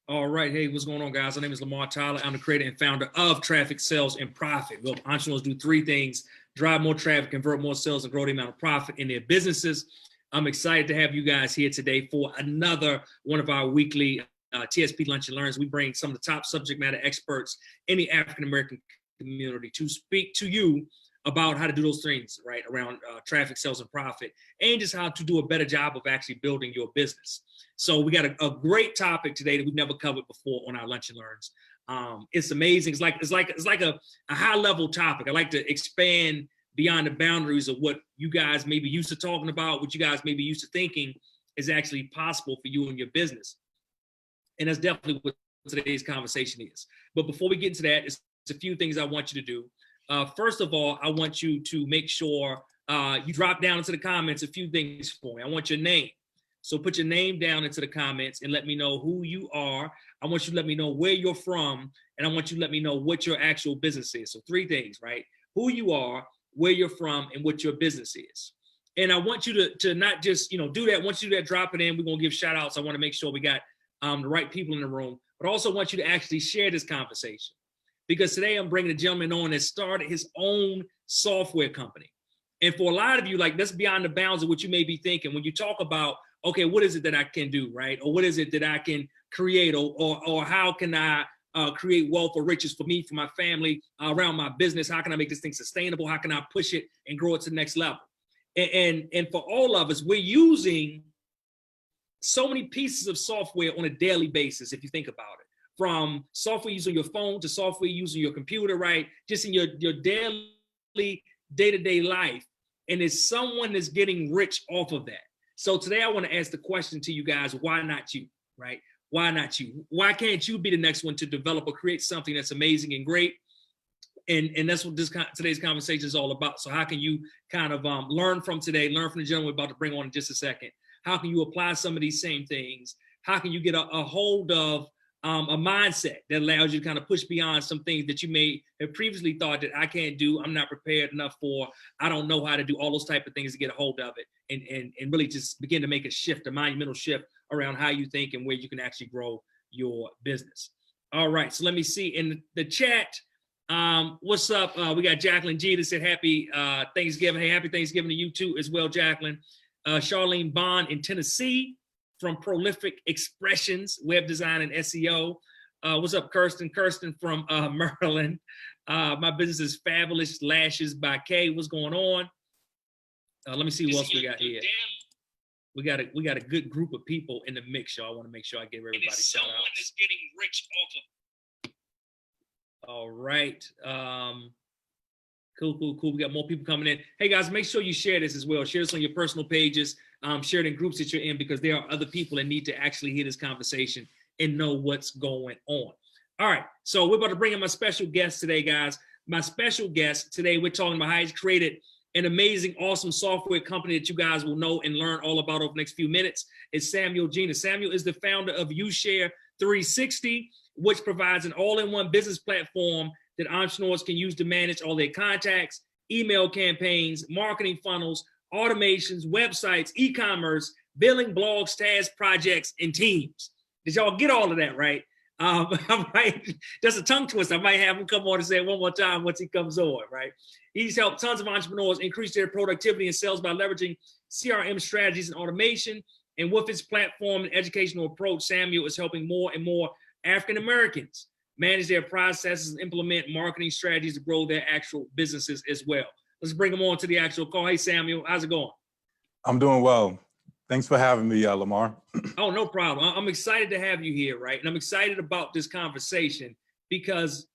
All right. Hey, what's going on, guys? My name is Lamar Tyler. I'm the creator and founder of Traffic, Sales, and Profit. Well, entrepreneurs do three things: drive more traffic, convert more sales, and grow the amount of profit in their businesses. I'm excited to have you guys here today for another one of our weekly TSP Lunch and Learns. We bring some of the top subject matter experts in the African-American community to speak to you about how to do those things, right, around traffic, sales, and profit, and just how to do a better job of actually building your business. So we got a great topic today that we've never covered before on our Lunch and Learns. It's amazing. It's like a high level topic. I like to expand beyond the boundaries of what you guys may be used to talking about, what you guys may be used to thinking is actually possible for you and your business. And that's definitely what today's conversation is. But before we get into that, it's a few things I want you to do. First of all, I want you to make sure you drop down into the comments a few things for me. I want your name. So put your name down into the comments and let me know who you are. I want you to let me know where you're from, and I want you to let me know what your actual business is. So three things, right? Who you are, where you're from, and what your business is. And I want you to not just, do that. Once you do that, drop it in. We're going to give shout outs. I want to make sure we got the right people in the room, but I also want you to actually share this conversation, because today I'm bringing a gentleman on that started his own software company. And for a lot of you, like, that's beyond the bounds of what you may be thinking when you talk about, okay, what is it that I can do, right? Or what is it that I can create, or how can I create wealth or riches for me, for my family, around my business? How can I make this thing sustainable? How can I push it and grow it to the next level? And for all of us, we're using so many pieces of software on a daily basis, if you think about it. From software using your phone to software using your computer, right? Just in your daily, day-to-day life. And there's someone that's getting rich off of that. So today I want to ask the question to you guys: why not you, right? Why not you? Why can't you be the next one to develop or create something that's amazing and great? And that's what today's conversation is all about. So how can you kind of learn from today, learn from the gentleman we're about to bring on in just a second? How can you apply some of these same things? How can you get a hold of a mindset that allows you to kind of push beyond some things that you may have previously thought that I can't do, I'm not prepared enough for, I don't know how to do, all those type of things to get a hold of it, and really just begin to make a shift, a monumental shift around how you think and where you can actually grow your business. All right, so let me see in the chat. What's up? We got Jacqueline G that said happy Thanksgiving. Hey, happy Thanksgiving to you too as well, Jacqueline. Charlene Bond in Tennessee from Prolific Expressions, web design and SEO. What's up, Kirsten? Kirsten from Maryland. My business is Fabulous Lashes by Kay. What's going on? Let me see what else we got here. We got a good group of people in the mix, y'all. I want to make sure I give everybody shout out. Someone is getting rich off of. All right. Cool. We got more people coming in. Hey guys, make sure you share this as well. Share this on your personal pages. Share it in groups that you're in, because there are other people that need to actually hear this conversation and know what's going on. All right, so we're about to bring in my special guest today, guys. My special guest today, we're talking about how he's created an amazing, awesome software company that you guys will know and learn all about over the next few minutes. It's Samuel Genus. Samuel is the founder of YouShare360, which provides an all-in-one business platform that entrepreneurs can use to manage all their contacts, email campaigns, marketing funnels, automations, websites, e-commerce, billing, blogs, tasks, projects, and teams. Did y'all get all of that right? That's a tongue twister. I might have him come on and say it one more time once he comes on, right? He's helped tons of entrepreneurs increase their productivity and sales by leveraging CRM strategies and automation. And with his platform and educational approach, Samuel is helping more and more African Americans manage their processes and implement marketing strategies to grow their actual businesses as well. Let's bring him on to the actual call. Hey, Samuel, how's it going? I'm doing well. Thanks for having me, Lamar. Oh, no problem. I'm excited to have you here, right? And I'm excited about this conversation because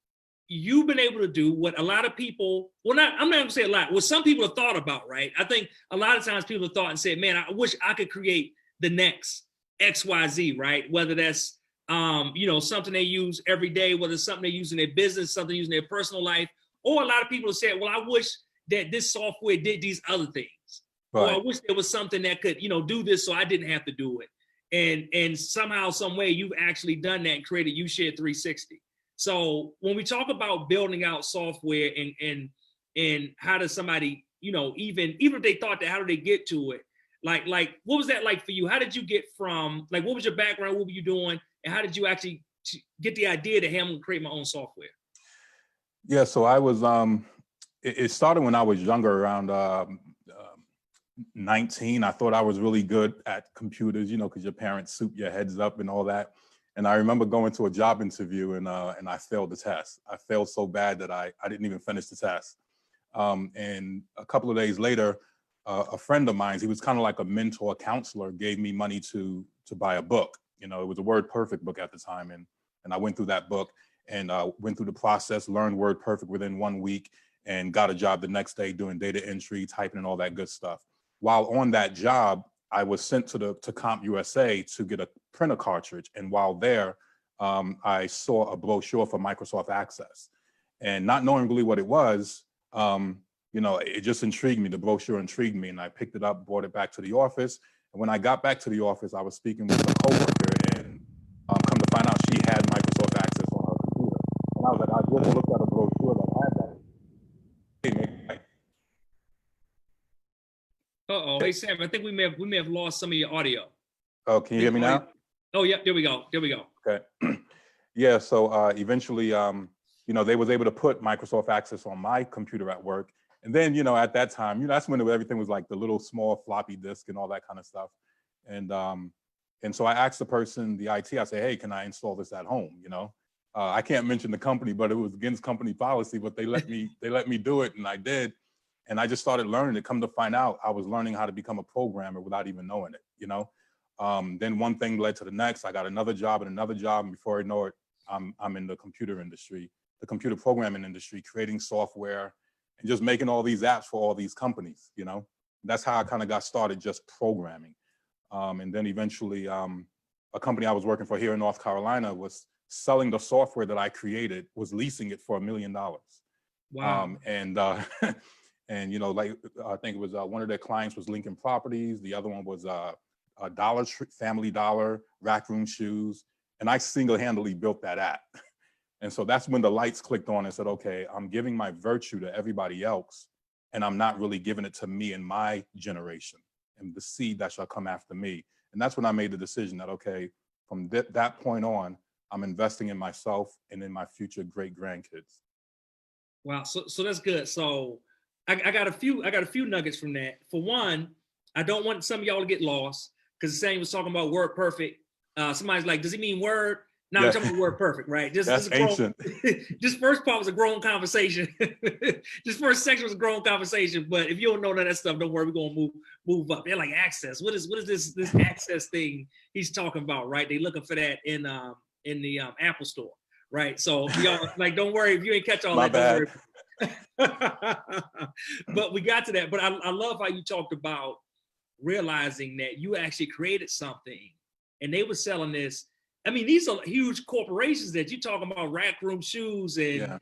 you've been able to do what a lot of people, I'm not going to say a lot, what some people have thought about, right? I think a lot of times people have thought and said, man, I wish I could create the next XYZ, right? Whether that's, something they use every day, whether it's something they use in their business, something they use in their personal life, or a lot of people have said, well, I wish that this software did these other things. Right. Or I wish there was something that could, do this so I didn't have to do it. And somehow, some way, you've actually done that and created YouShare360. So when we talk about building out software and how does somebody, even if they thought that, how do they get to it? Like what was that like for you? How did you get from, what was your background? What were you doing? and how did you actually get the idea that, hey, I'm gonna create my own software? Yeah, so I was, it started when I was younger, around 19. I thought I was really good at computers, because your parents soup your heads up and all that. And I remember going to a job interview and I failed the test. I failed so bad that I didn't even finish the test. And a couple of days later, a friend of mine, he was kind of like a mentor counselor, gave me money to buy a book. It was a WordPerfect book at the time. And I went through that book and went through the process, learned WordPerfect within 1 week, and got a job the next day doing data entry, typing, and all that good stuff. While on that job, I was sent to CompUSA to get a printer cartridge. And while there, I saw a brochure for Microsoft Access. And not knowing really what it was, it just intrigued me. The brochure intrigued me, and I picked it up, brought it back to the office. And when I got back to the office, I was speaking with a coworker, and come to find out, she had Microsoft Access on her computer. And I was like, I just looked at a brochure that had that. Uh-oh, hey Sam, I think we may have lost some of your audio. Oh, can you hear me now? Oh, yeah, there we go. Okay. Yeah, so eventually, they was able to put Microsoft Access on my computer at work. And then, at that time, that's when everything was like the little small floppy disk and all that kind of stuff. And so I asked the person, the IT, I said, hey, can I install this at home? I can't mention the company, but it was against company policy, but they let me do it, and I did. And I just started learning it. Come to find out, I was learning how to become a programmer without even knowing it, Then one thing led to the next. I got another job and another job, and before I know it, I'm in the computer industry, the computer programming industry, creating software and just making all these apps for all these companies, That's how I kind of got started, just programming. And then eventually, a company I was working for here in North Carolina was selling the software that I created, was leasing it for $1 million. Wow. And like I think it was one of their clients was Lincoln Properties. The other one was a Family Dollar, Rack Room Shoes. And I single-handedly built that app. And so that's when the lights clicked on and said, okay, I'm giving my virtue to everybody else, and I'm not really giving it to me and my generation and the seed that shall come after me. And that's when I made the decision that, okay, from that point on, I'm investing in myself and in my future great grandkids. Wow, so that's good. So I got a few nuggets from that. For one, I don't want some of y'all to get lost, because the same was talking about WordPerfect. Somebody's like, does he mean Word? No, I'm talking about WordPerfect, right? That's ancient. This first part was a grown conversation. This first section was a grown conversation. But if you don't know none of that stuff, don't worry, we're gonna move up. They're like, access. What is this access thing he's talking about, right? They looking for that in the Apple store, right? So y'all, like, don't worry if you ain't catch all My that. bad. But we got to that. But I love how you talked about realizing that you actually created something and they were selling this. I mean, these are huge corporations that you're talking about, Rack Room Shoes and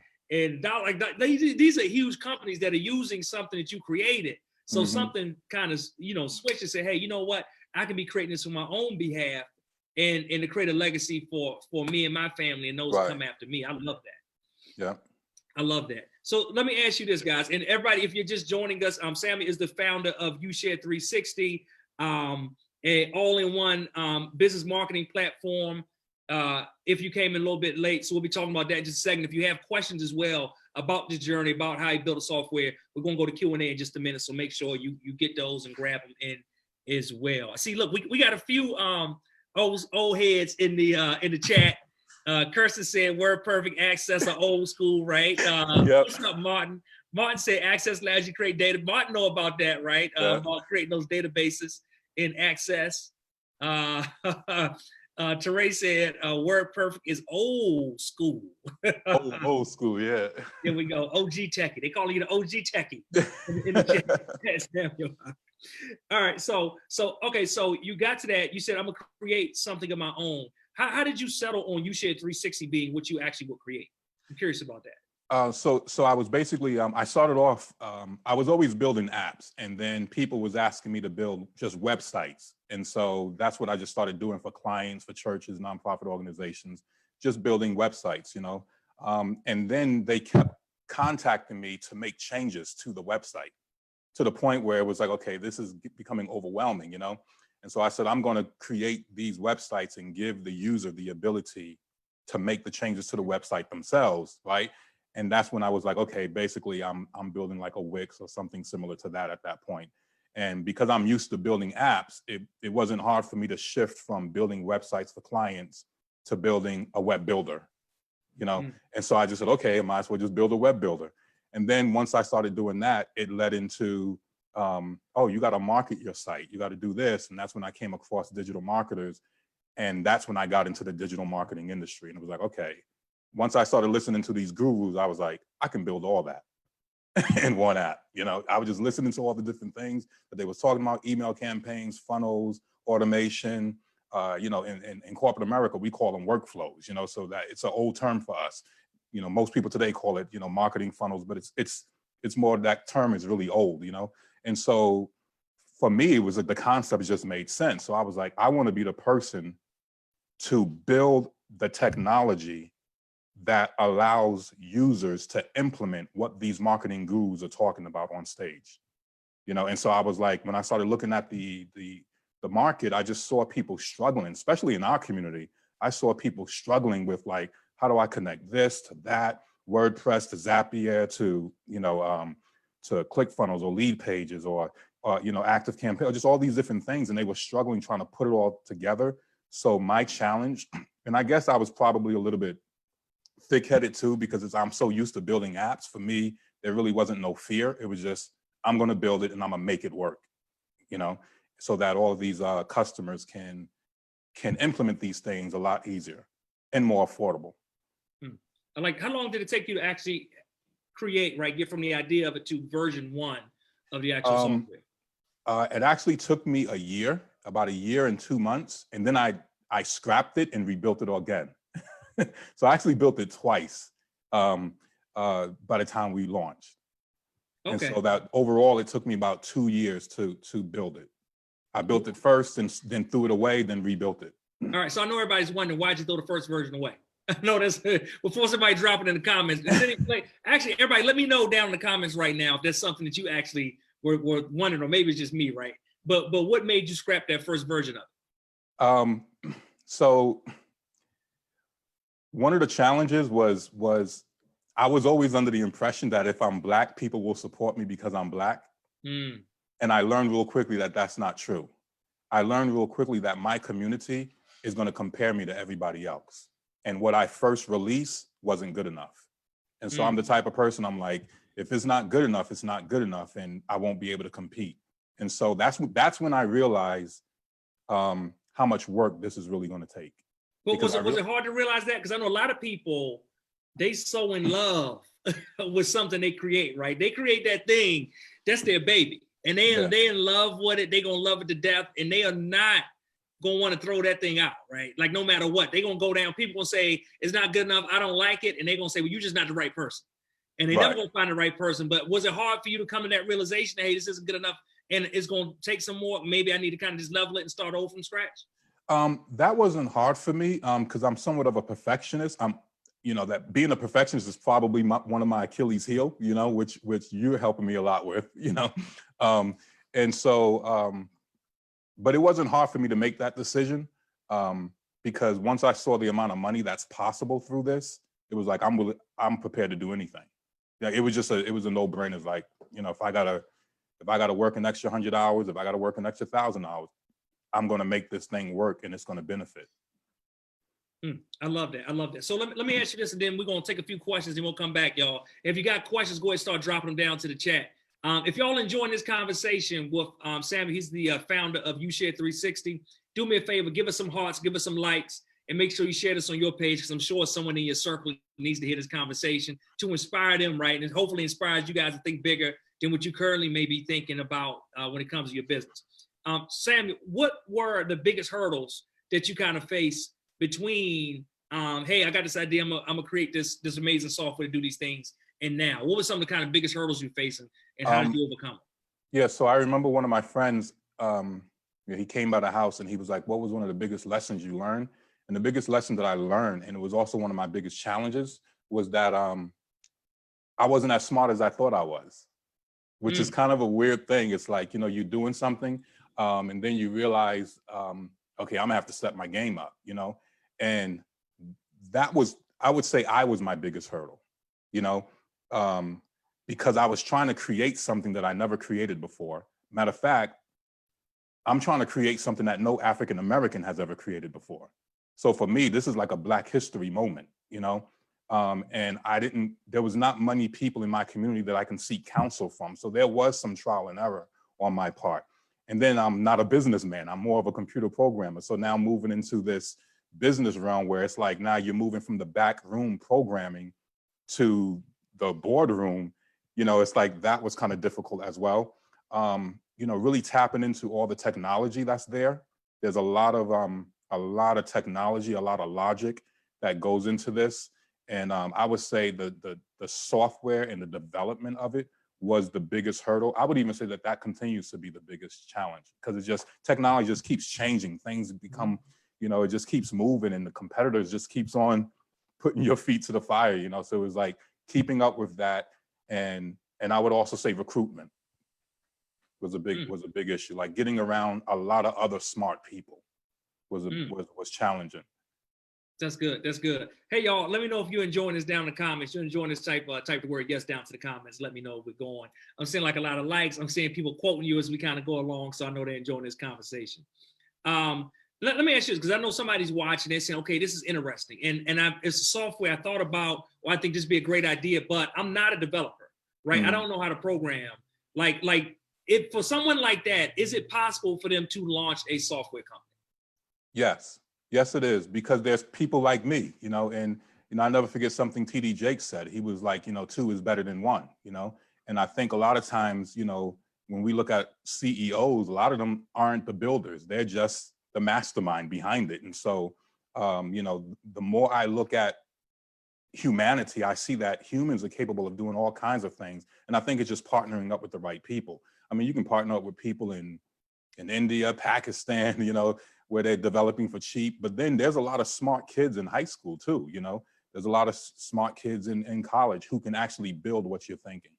dollar, like these are huge companies that are using something that you created. So something kind of, switch and say, hey, you know what? I can be creating this on my own behalf and to create a legacy for me and my family and those that come after me. I love that. Yeah. I love that. So let me ask you this, guys, and everybody, if you're just joining us, Sammy is the founder of YouShare360, an all-in-one business marketing platform. If you came in a little bit late, so we'll be talking about that in just a second. If you have questions as well about the journey, about how you build a software, we're going to go to Q&A in just a minute. So make sure you get those and grab them in as well. I see, look, we got a few old heads in the chat. Kirsten said WordPerfect Access are old school, right? What's up, Martin? Martin said Access allows you to create data. Martin know about that, right? About creating those databases in Access. Teray said WordPerfect is old school. old school, yeah. There we go. OG techie. They call you the OG techie in the chat. All right. So okay. So you got to that. You said, I'm gonna create something of my own. How did you settle on YouShare360 being what you actually will create? I'm curious about that. So I was basically, I started off, I was always building apps, and then people was asking me to build just websites. And so that's what I just started doing for clients, for churches, nonprofit organizations, just building websites, and then they kept contacting me to make changes to the website, to the point where it was like, okay, this is becoming overwhelming, And so I said, I'm going to create these websites and give the user the ability to make the changes to the website themselves, right? And that's when I was like, okay, basically I'm building like a Wix or something similar to that at that point. And because I'm used to building apps, it wasn't hard for me to shift from building websites for clients to building a web builder, you know? And so I just said, okay, I might as well just build a web builder. And then once I started doing that, it led into, oh, you got to market your site. You got to do this. And that's when I came across digital marketers. And that's when I got into the digital marketing industry. And it was like, okay, once I started listening to these gurus, I was like, I can build all that in one app. You know, I was just listening to all the different things that they was talking about: email campaigns, funnels, automation. You know, in corporate America, we call them workflows, you know, so that it's an old term for us. You know, most people today call it, you know, marketing funnels, but it's more, that term is really old, you know? And so for me, it was like the concept just made sense. So I was like, I want to be the person to build the technology that allows users to implement what these marketing gurus are talking about on stage, you know? And so I was like, when I started looking at the market, I just saw people struggling, especially in our community. I saw people struggling with, like, how do I connect this to that, WordPress to Zapier to, you know, to ClickFunnels or lead pages or you know, Active Campaign, just all these different things. And they were struggling trying to put it all together. So my challenge, and I guess I was probably a little bit thick-headed too, because I'm so used to building apps. For me, there really wasn't no fear. It was just, I'm going to build it and I'm going to make it work, you know, so that all of these customers can implement these things a lot easier and more affordable. Like, how long did it take you to actually create, right, get from the idea of it to version 1 of the actual software? It actually took me a year, about a year and 2 months. And then I scrapped it and rebuilt it again. So I actually built it twice by the time we launched. Okay. And so that overall, it took me about 2 years to build it. I built it first and then threw it away, then rebuilt it. All right, so I know everybody's wondering, why'd you throw the first version away? I know that's, before somebody drop it in the comments. Actually, everybody, let me know down in the comments right now if there's something that you actually were wondering, or maybe it's just me, right? But what made you scrap that first version of it? So one of the challenges was I was always under the impression that if I'm Black, people will support me because I'm Black. And I learned real quickly that that's not true. I learned real quickly that my community is going to compare me to everybody else. And what I first released wasn't good enough. And so I'm the type of person, I'm like, if it's not good enough, it's not good enough, and I won't be able to compete. And so that's when I realized how much work this is really going to take. But was it hard to realize that? Because I know a lot of people, they so in love with something they create, right? They create that thing, that's their baby. And they in love with it, they gonna love it to death, and they are not gonna want to throw that thing out, right? Like, no matter what, they gonna go down. People gonna say it's not good enough, I don't like it, and they gonna say, well, you're just not the right person. And they never gonna find the right person. But was it hard for you to come to that realization, hey, this isn't good enough, and it's gonna take some more, maybe I need to kind of just level it and start over from scratch? That wasn't hard for me, because I'm somewhat of a perfectionist. You know, that being a perfectionist is probably one of my Achilles heel, you know, which you're helping me a lot with, you know. And so, but it wasn't hard for me to make that decision, because once I saw the amount of money that's possible through this, it was like, I'm prepared to do anything. Yeah, it was a no-brainer. It's like, you know, if I gotta work an extra 100 hours, if I gotta work an extra 1,000 hours, I'm gonna make this thing work and it's gonna benefit. I love that. I love that. So let me ask you this, and then we're going to take a few questions and we'll come back, y'all. If you got questions, go ahead and start dropping them down to the chat. If y'all enjoying this conversation with Sammy, he's the founder of YouShare360. Do me a favor, give us some hearts, give us some likes, and make sure you share this on your page, because I'm sure someone in your circle needs to hear this conversation to inspire them, right? And hopefully inspires you guys to think bigger than what you currently may be thinking about when it comes to your business. Sammy, what were the biggest hurdles that you kind of faced between, hey, I got this idea, I'm gonna create this amazing software to do these things, and now? What were some of the kind of biggest hurdles you're facing, and how did you overcome it? Yeah, so I remember one of my friends, he came by the house and he was like, what was one of the biggest lessons you learned? And the biggest lesson that I learned, and it was also one of my biggest challenges, was that I wasn't as smart as I thought I was, which is kind of a weird thing. It's like, you know, you're doing something, And then you realize, okay, I'm gonna have to step my game up, and that was, I would say, I was my biggest hurdle, you know, because I was trying to create something that I never created before. Matter of fact, I'm trying to create something that no African American has ever created before. So for me, this is like a Black history moment, and there was not many people in my community that I can seek counsel from. So there was some trial and error on my part. And then I'm not a businessman, I'm more of a computer programmer. So now moving into this business realm where it's like, now you're moving from the back room programming to the boardroom, it's like that was kind of difficult as well. Really tapping into all the technology that's there. There's a lot of technology, a lot of logic that goes into this. And I would say the software and the development of it was the biggest hurdle. I would even say that continues to be the biggest challenge, because technology just keeps changing. Things become, it just keeps moving, and the competitors just keeps on putting your feet to the fire, So it was like keeping up with that. And I would also say recruitment was a big issue. Like getting around a lot of other smart people was challenging. That's good. That's good. Hey, y'all, let me know if you're enjoying this down in the comments. You're enjoying this, type the word yes down to the comments. Let me know if we're going. I'm seeing like a lot of likes. I'm seeing people quoting you as we kind of go along. So I know they're enjoying this conversation. Let me ask you this, because I know somebody's watching this saying, okay, this is interesting. And it's a software I thought about, or I think this would be a great idea, but I'm not a developer, right? I don't know how to program. Like if for someone like that, is it possible for them to launch a software company? Yes, it is, because there's people like me, and I never forget something TD Jakes said. He was like, 2 is better than 1, and I think a lot of times, when we look at CEOs, a lot of them aren't the builders. They're just the mastermind behind it. And so, the more I look at humanity, I see that humans are capable of doing all kinds of things. And I think it's just partnering up with the right people. I mean, you can partner up with people in India, Pakistan, where they're developing for cheap. But then there's a lot of smart kids in high school too, There's a lot of smart kids in college who can actually build what you're thinking.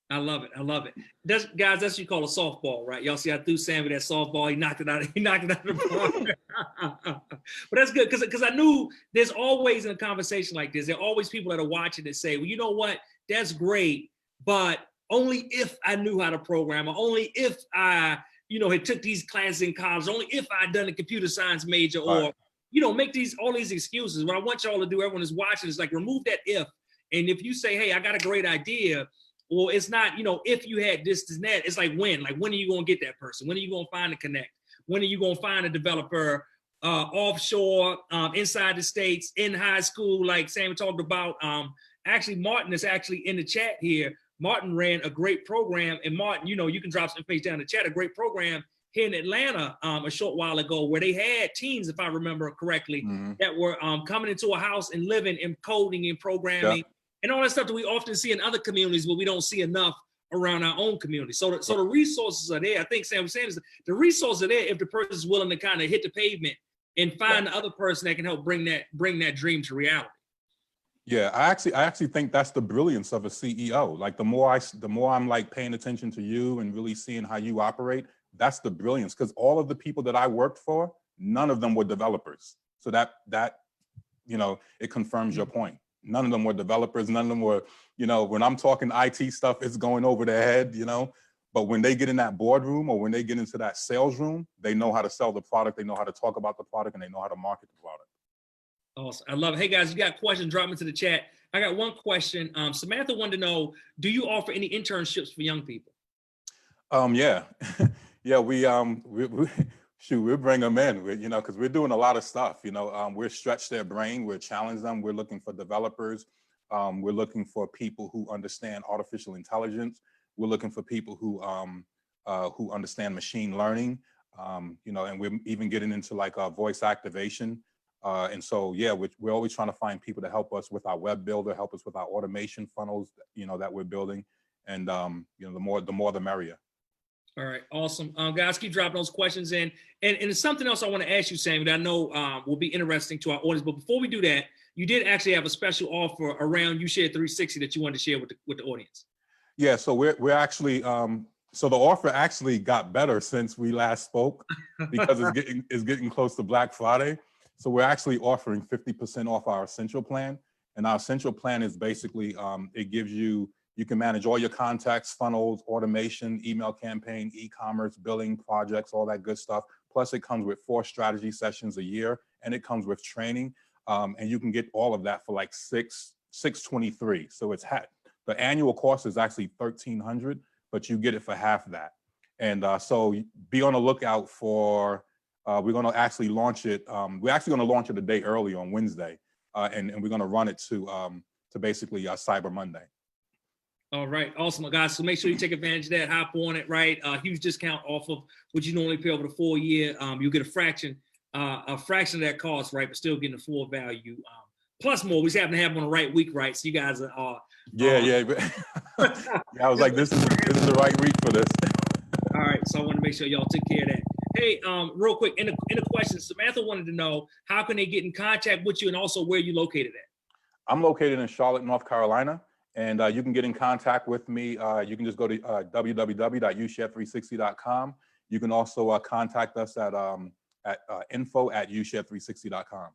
I love it. I love it. That's what you call a softball, right? Y'all see I threw Sammy that softball. He knocked it out. He knocked it out of the park. But that's good, because I knew there's always, in a conversation like this, there are always people that are watching that say, well, you know what? That's great, but only if I knew how to program, or only if I, had took these classes in college, only if I'd done a computer science major, or, make all these excuses. What I want y'all to do, everyone is watching, is like remove that if. And if you say, hey, I got a great idea, well, it's not, if you had this and that, it's like when are you going to get that person? When are you going to find a connect? When are you going to find a developer offshore, inside the States, in high school, like Sam talked about? Actually, Martin is actually in the chat here. Martin ran a great program, and Martin, you can drop some face down in the chat, a great program here in Atlanta a short while ago, where they had teens, if I remember correctly, that were coming into a house and living and coding and programming. Yep. And all that stuff that we often see in other communities, but we don't see enough around our own community. So the resources are there. I think Sam was saying is the resources are there if the person is willing to kind of hit the pavement and find the other person that can help bring that dream to reality. Yeah, I actually think that's the brilliance of a CEO. Like the more I'm like paying attention to you and really seeing how you operate, that's the brilliance. Because all of the people that I worked for, none of them were developers. So that it confirms your point. None of them were developers. None of them were, when I'm talking IT stuff, it's going over their head, But when they get in that boardroom, or when they get into that sales room, they know how to sell the product. They know how to talk about the product, and they know how to market the product. Awesome. I love it. Hey guys, you got questions, drop into the chat. I got one question. Samantha wanted to know, do you offer any internships for young people? Yeah. Yeah, we bring them in, because we're doing a lot of stuff, we're stretch their brain, we're challenge them, we're looking for developers, we're looking for people who understand artificial intelligence, we're looking for people who understand machine learning, and we're even getting into like voice activation. And so, yeah, we're always trying to find people to help us with our web builder, help us with our automation funnels, that we're building. And, the more the merrier. All right, awesome. Guys, keep dropping those questions in. And it's something else I want to ask you, Sam, that I know will be interesting to our audience. But before we do that, you did actually have a special offer around YouShare360 that you wanted to share with the audience. Yeah, so we're actually So the offer actually got better since we last spoke because it's getting close to Black Friday. So we're actually offering 50% off our essential plan. And our essential plan is basically, it gives you can manage all your contacts, funnels, automation, email campaign, e-commerce, billing, projects, all that good stuff. Plus it comes with 4 strategy sessions a year, and it comes with training. And you can get all of that for like $623. So the annual cost is actually $1,300, but you get it for half that. And so be on the lookout for, we're going to actually launch it. We're actually going to launch it a day early on Wednesday, and we're going to run it to basically Cyber Monday. All right, awesome, guys. So make sure you take advantage of that. Hop on it, right? Huge discount off of what you normally pay over the 4 year. You'll get a fraction of that cost, right? But still getting the full value. Plus more. We just happen to have on the right week, right? So you guys are. Yeah. I was like, this is the right week for this. All right, so I want to make sure y'all took care of that. Hey, real quick, in the question, Samantha wanted to know how can they get in contact with you, and also where you located at. I'm located in Charlotte, North Carolina, and you can get in contact with me. You can just go to www.YouShare360.com. You can also contact us at info@YouShare360.com.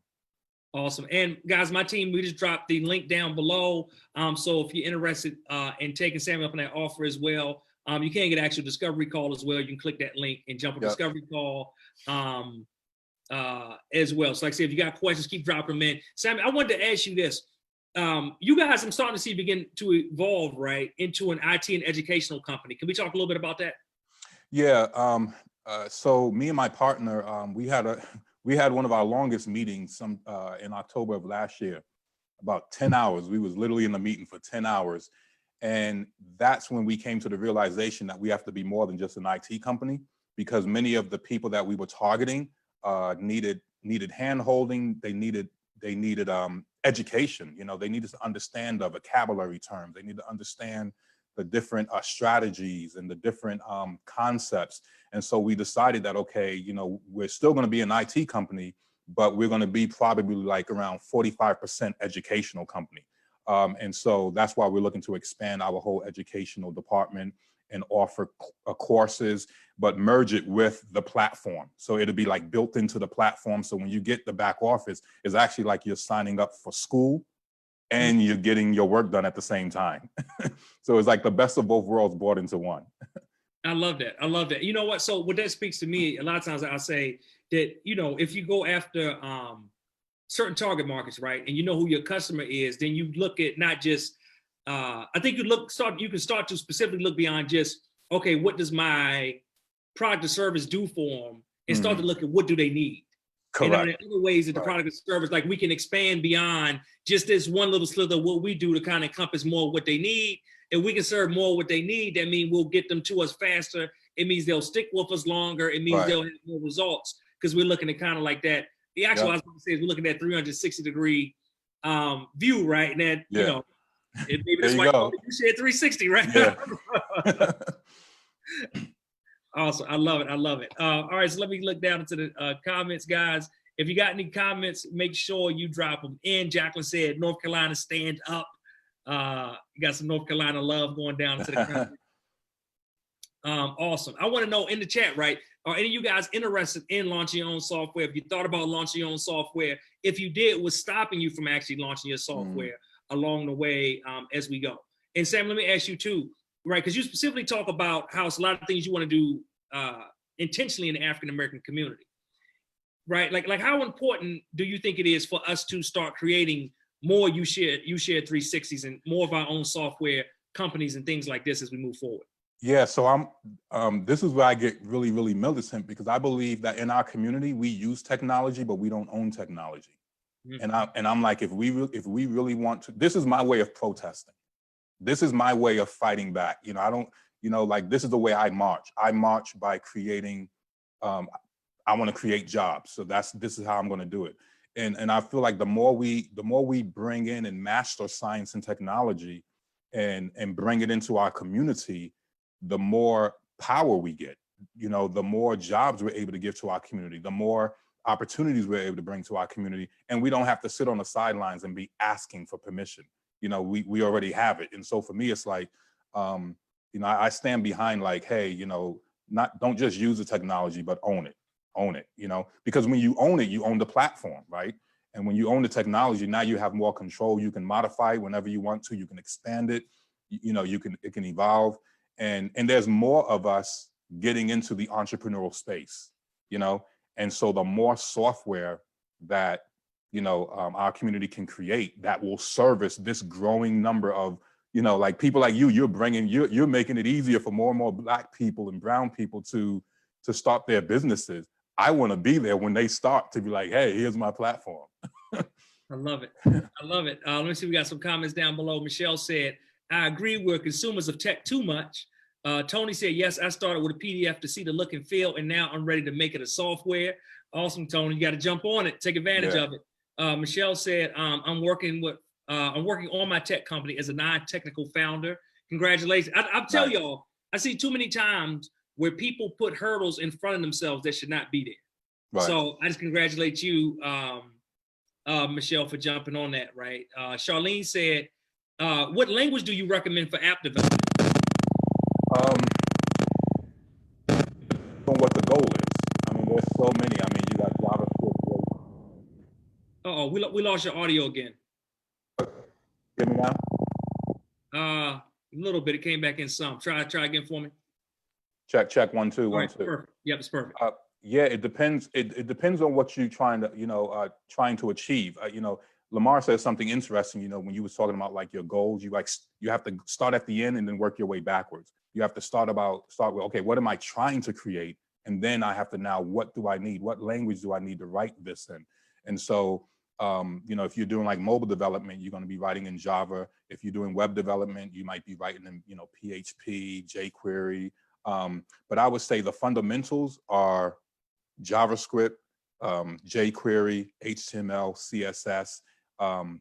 Awesome. And guys, my team, we just dropped the link down below. So if you're interested in taking Sammy up on that offer as well, you can get an actual discovery call as well. You can click that link and jump a discovery call as well. So like I said, if you got questions, keep dropping them in. Sammy, I wanted to ask you this. You guys, I'm starting to see begin to evolve, right, into an IT and educational company. Can we talk a little bit about that? Yeah. So me and my partner, we had one of our longest meetings in October of last year, about 10 hours. We was literally in the meeting for 10 hours. And that's when we came to the realization that we have to be more than just an IT company, because many of the people that we were targeting needed hand-holding. They needed education. They needed to understand the vocabulary terms. They need to understand the different strategies and the different concepts. And so we decided that, okay, we're still going to be an IT company, but we're going to be probably like around 45% educational company. And so that's why we're looking to expand our whole educational department and offer courses, but merge it with the platform. So it'll be like built into the platform. So when you get the back office, it's actually like you're signing up for school and you're getting your work done at the same time. So it's like the best of both worlds brought into one. I love that. I love that. You know what? So what that speaks to me, a lot of times I say that, if you go after certain target markets, right, and you know who your customer is, then you look at not just, I think you can start to specifically look beyond just, okay, what does my product or service do for them, and start to look at what do they need. Correct. And there are other ways that the product or service, like we can expand beyond just this one little slither of what we do to kind of encompass more of what they need. If we can serve more of what they need, that means we'll get them to us faster. It means they'll stick with us longer. It means they'll have more results, because we're looking at kind of like that. The actual, I was going to say, is we're looking at 360-degree view, right? And that, maybe that's why you call it YouShare360, right? Yeah. Awesome. I love it. I love it. All right. So let me look down into the comments, guys. If you got any comments, make sure you drop them in. Jacqueline said, North Carolina, stand up. You got some North Carolina love going down into the comments. Awesome. I want to know in the chat, right? Are any of you guys interested in launching your own software? If you thought about launching your own software, if you did, what's stopping you from actually launching your software along the way as we go? And Sam, let me ask you too, right? Because you specifically talk about how it's a lot of things you want to do intentionally in the African-American community, right? Like how important do you think it is for us to start creating more YouShare360s and more of our own software companies and things like this as we move forward? Yeah, so this is where I get really, really militant, because I believe that in our community, we use technology, but we don't own technology. And I'm like, if we really want to, this is my way of protesting. This is my way of fighting back. I don't, like, this is the way I march. I march by creating, I want to create jobs. So this is how I'm going to do it. And I feel like the more we bring in and master science and technology and bring it into our community, the more power we get, the more jobs we're able to give to our community, the more opportunities we're able to bring to our community. And we don't have to sit on the sidelines and be asking for permission. We already have it. And so for me, it's like, I stand behind like, hey, don't just use the technology, but own it, because when you own it, you own the platform, right? And when you own the technology, now you have more control. You can modify it whenever you want to. You can expand it. It can evolve. And there's more of us getting into the entrepreneurial space, And so the more software that, our community can create that will service this growing number of, like people like you're making it easier for more and more Black people and brown people to start their businesses. I want to be there when they start to be like, hey, here's my platform. I love it. I love it. Let me see. We got some comments down below. Michelle said, I agree, we're consumers of tech too much. Tony said, yes, I started with a PDF to see the look and feel, and now I'm ready to make it a software. Awesome, Tony. You got to jump on it. Take advantage of it. Michelle said, I'm working on my tech company as a non-technical founder. Congratulations. I'll tell y'all, I see too many times where people put hurdles in front of themselves that should not be there. Right. So I just congratulate you, Michelle, for jumping on that, right? Charlene said, what language do you recommend for app development? On what the goal is. I mean, there's so many. I mean, you got JavaScript. Uh-oh, we lost your audio again. Hear me now? A little bit. It came back in some. Try again for me. Check 1 2 1 right, 2. Perfect. Yep, it's perfect. Yeah, it depends. It depends on what you're trying to achieve. Lamar says something interesting. When you was talking about like your goals, you have to start at the end and then work your way backwards. You have to start with, okay, what am I trying to create? And then I have to now, what do I need? What language do I need to write this in? And so, if you're doing like mobile development, you're going to be writing in Java. If you're doing web development, you might be writing in, PHP, jQuery. But I would say the fundamentals are JavaScript, jQuery, HTML, CSS,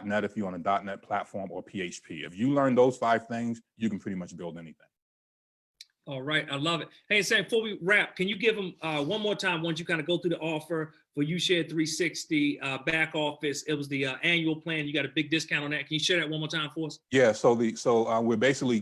.NET if you're on a .NET platform, or PHP. If you learn those 5 things, you can pretty much build anything. All right, I love it. Hey, Sam, before we wrap, can you give them one more time, once you kind of go through the offer for YouShare360 back office? It was the annual plan. You got a big discount on that. Can you share that one more time for us? Yeah, so we're basically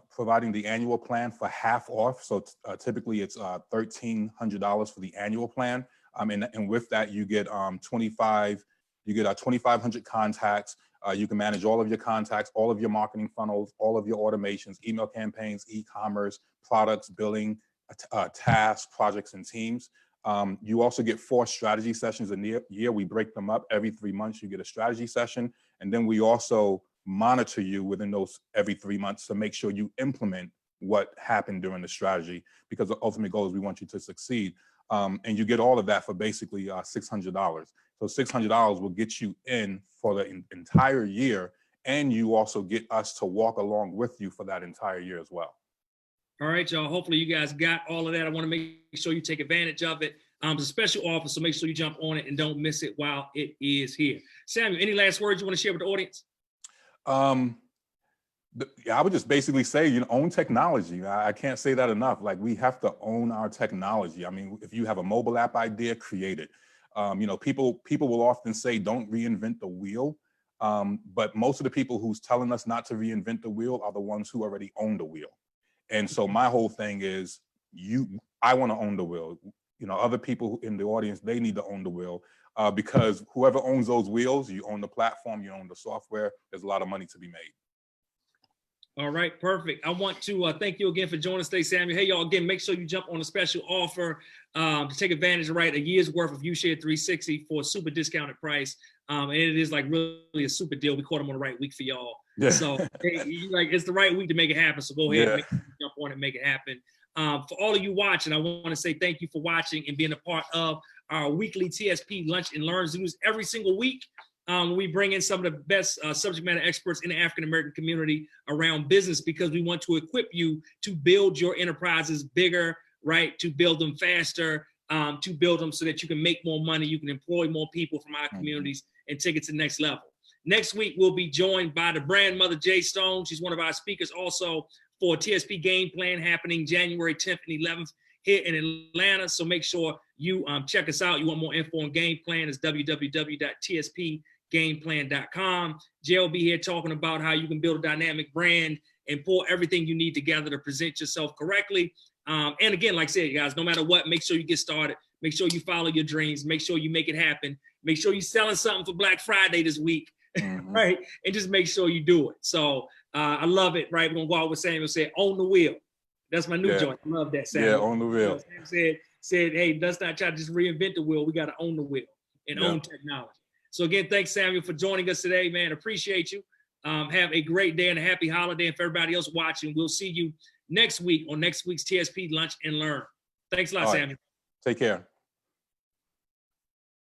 providing the annual plan for half off. So typically it's $1,300 for the annual plan. And with that, you get 2,500 contacts. You can manage all of your contacts, all of your marketing funnels, all of your automations, email campaigns, e-commerce, products, billing, tasks, projects, and teams. You also get 4 strategy sessions a year. We break them up every 3 months. You get a strategy session. And then we also monitor you within those every 3 months to make sure you implement what happened during the strategy, because the ultimate goal is we want you to succeed. And you get all of that for basically $600. So $600 will get you in for the entire year, and you also get us to walk along with you for that entire year as well. All right, y'all. Hopefully you guys got all of that. I want to make sure you take advantage of it. It's a special offer, so make sure you jump on it and don't miss it while it is here. Samuel, any last words you want to share with the audience? I would just basically say, own technology. I can't say that enough. Like, we have to own our technology. I mean, if you have a mobile app idea, create it. People will often say, don't reinvent the wheel. But most of the people who's telling us not to reinvent the wheel are the ones who already own the wheel. And so my whole thing is, I want to own the wheel. Other people in the audience, they need to own the wheel, because whoever owns those wheels, you own the platform, you own the software, there's a lot of money to be made. All right, perfect. I want to thank you again for joining us today, Samuel. Hey, y'all, again, make sure you jump on a special offer to take advantage of a year's worth of YouShare360 for a super discounted price. And it is like really a super deal. We caught them on the right week for y'all. Yeah. So it's the right week to make it happen. So go ahead and jump on it and make it happen. For all of you watching, I want to say thank you for watching and being a part of our weekly TSP Lunch and Learn Zooms every single week. We bring in some of the best subject matter experts in the African-American community around business, because we want to equip you to build your enterprises bigger, right? To build them faster, to build them so that you can make more money, you can employ more people from our communities and take it to the next level. Next week, we'll be joined by the brand mother, Jay Stone. She's one of our speakers also for TSP Game Plan happening January 10th and 11th here in Atlanta. So make sure you check us out. You want more info on Game Plan? It's www.tspgameplan.com. Jay will be here talking about how you can build a dynamic brand and pull everything you need together to present yourself correctly. And again, like I said, guys, no matter what, make sure you get started. Make sure you follow your dreams. Make sure you make it happen. Make sure you're selling something for Black Friday this week, right? And just make sure you do it. So I love it, right? We're going to go out with Samuel said, own the wheel. That's my new joint. I love that, Samuel. Yeah, own the wheel. Samuel said, hey, let's not try to just reinvent the wheel. We got to own the wheel and own technology. So again, thanks, Samuel, for joining us today, man. Appreciate you. Have a great day and a happy holiday. And for everybody else watching, we'll see you next week on next week's TSP Lunch and Learn. Thanks a lot, Samuel. Take care.